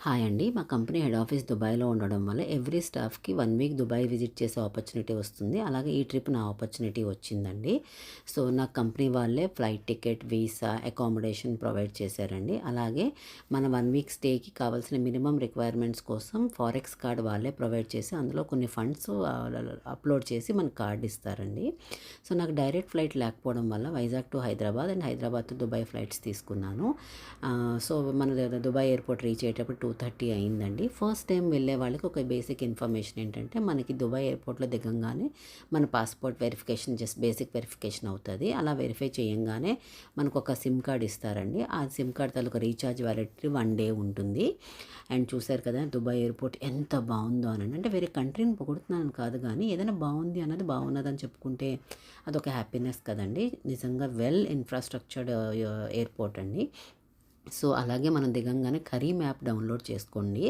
Hi అండి. మా company head office దుబాయ్‌లో ఉండడం వల్ల ఎవ్రీ స్టాఫ్‌కి 1 వీక్ దుబాయ్ విజిట్ చేసే ఆపర్చునిటీ వస్తుంది. అలాగే ఈ ట్రిప్ నా ఆపర్చునిటీ వచ్చిందండి. సో, నాకు కంపెనీ వాళ్ళే flight ticket, visa, accommodation provide చేశారండి. అలాగే మన 1 వీక్ స్టేకి కావాల్సిన మినిమమ్ రిక్వైర్మెంట్స్ కోసం ఫారెక్స్ కార్డ్ వాళ్ళే ప్రొవైడ్ చేసి అందులో కొన్ని ఫండ్స్ అప్‌లోడ్ చేసి మనకు కార్డ్ ఇస్తారండి. సో, నాకు డైరెక్ట్ ఫ్లైట్ లేకపోవడం వల్ల Vizag to Hyderabad and Hyderabad to Dubai flights తీసుకున్నాను. సో, మన దుబాయ్ ఎయిర్‌పోర్ట్ రీచ్ అయ్యేటప్పుడు 2:30 అయిందండి. ఫస్ట్ టైం వెళ్ళే వాళ్ళకి ఒక బేసిక్ ఇన్ఫర్మేషన్ ఏంటంటే, మనకి దుబాయ్ ఎయిర్‌పోర్ట్‌లో దిగంగానే మన passport verification just basic verification అవుతది. అలా వెరిఫై చేయంగానే మనకొక సిమ్ కార్డ్ ఇస్తారండి. ఆ సిమ్ కార్డ్ తాలూకా రీఛార్జ్ వ్యాలిడిటీ 1 డే ఉంటుంది. అండ్ చూసారు కదా దుబాయ్ ఎయిర్‌పోర్ట్ ఎంత బావుందో అనండి. అంటే వేరే కంట్రీని పొగుడుతున్నానని కాదు గానీ, ఏదైనా బావుంది అన్నది బావున్నదని చెప్పుకుంటే అదొక హ్యాపీనెస్ కదండీ! నిజంగా వెల్ ఇన్‌ఫ్రాస్ట్రక్చర్డ్ ఎయిర్‌పోర్ట్ అండి. సో, అలాగే మనం దిగంగానే కరీమ్ యాప్ డౌన్లోడ్ చేసుకోండి.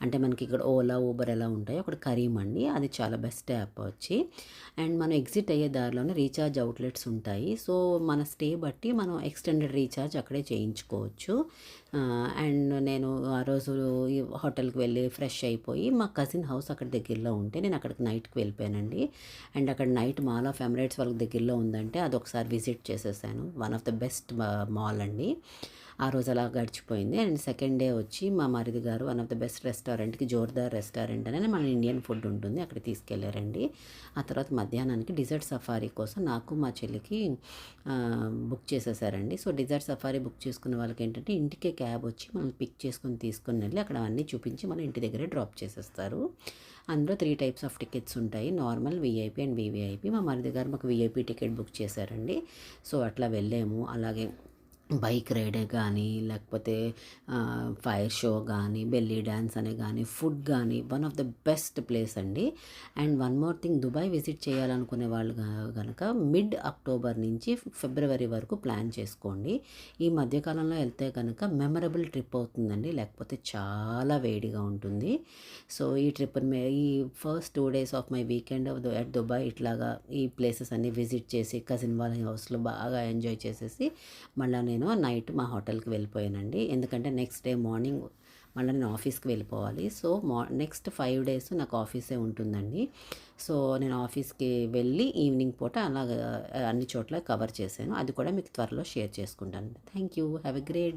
అంటే మనకి ఇక్కడ ఓలా, ఊబర్ ఎలా ఉంటాయో అక్కడ కరీమ్ అండి. అది చాలా బెస్ట్ యాప్ వచ్చి. అండ్ మనం ఎగ్జిట్ అయ్యే దారిలోనే రీఛార్జ్ అవుట్లెట్స్ ఉంటాయి. సో, మన స్టే బట్టి మనం ఎక్స్టెండెడ్ రీఛార్జ్ అక్కడే చేయించుకోవచ్చు. అండ్ నేను ఆ రోజు ఈ హోటల్‌కి వెళ్ళి ఫ్రెష్ అయిపోయి మా కజిన్ హౌస్ అక్కడ దగ్గరలో ఉంటే నేను అక్కడికి నైట్‌కి వెళ్ళిపోయానండి. అండ్ అక్కడ నైట్ మాల్ ఆఫ్ ఎమిరేట్స్ వాళ్ళకి దగ్గరలో ఉందంటే అదొకసారి విజిట్ చేసేసాను. One of the best mall అండి. ఆ రోజు అలా గడిచిపోయింది. అండ్ సెకండ్ డే వచ్చి మా మరిది గారు వన్ ఆఫ్ ద బెస్ట్ రెస్టారెంట్‌కి జోర్దార్ రెస్టారెంట్ అని మన ఇండియన్ ఫుడ్ ఉంటుంది. అక్కడికి తీసుకెళ్లారండి. ఆ తర్వాత మధ్యాహ్నానికి డిజర్ట్ సఫారీ కోసం నాకు మా చెల్లికి బుక్ చేసేసారండి. సో, డిజర్ట్ సఫారీ బుక్ చేసుకున్న వాళ్ళకి ఏంటంటే ఇంటికే క్యాబ్ వచ్చి మనల్ని పిక్ చేసుకొని తీసుకొని వెళ్ళి అక్కడ అన్నీ చూపించి మన ఇంటి దగ్గరే డ్రాప్ చేసేస్తారు. అందులో 3 టైప్స్ ఆఫ్ టికెట్స్ ఉంటాయి. Normal, VIP and VVIP. మా మరిది గారు మాకు వీఐపీ టికెట్ బుక్ చేశారండి. సో, అట్లా వెళ్ళాము. అలాగే బైక్ రైడే కానీ, లేకపోతే ఫైర్ షో కానీ, బెల్లీ డాన్స్ అనే కానీ, ఫుడ్ కానీ one of the best place అండి. And one more thing, Dubai visit చేయాలనుకునే వాళ్ళు గనక మిడ్ అక్టోబర్ నుంచి ఫిబ్రవరి వరకు ప్లాన్ చేసుకోండి. ఈ మధ్యకాలంలో వెళ్తే కనుక మెమరబుల్ ట్రిప్ అవుతుందండి. లేకపోతే చాలా వేడిగా ఉంటుంది. సో, ఈ ట్రిప్ ఈ first 2 days of my weekend at Dubai ఇట్లాగా ఈ ప్లేసెస్ అన్నీ విజిట్ చేసి కజిన్ వాళ్ళ హౌస్లో బాగా ఎంజాయ్ చేసేసి మళ్ళీ నేను నైట్ మా హోటల్కి వెళ్ళిపోయానండి. ఎందుకంటే నెక్స్ట్ డే మార్నింగ్ మళ్ళీ నేను ఆఫీస్కి వెళ్ళిపోవాలి. సో, నెక్స్ట్ 5 డేస్ నాకు ఆఫీసే ఉంటుందండి. సో, నేను ఆఫీస్కి వెళ్ళి ఈవినింగ్ పూట అలాగా అన్ని చోట్ల కవర్ చేశాను. అది కూడా మీకు త్వరలో షేర్ చేసుకుంటాను. Thank you. Have a great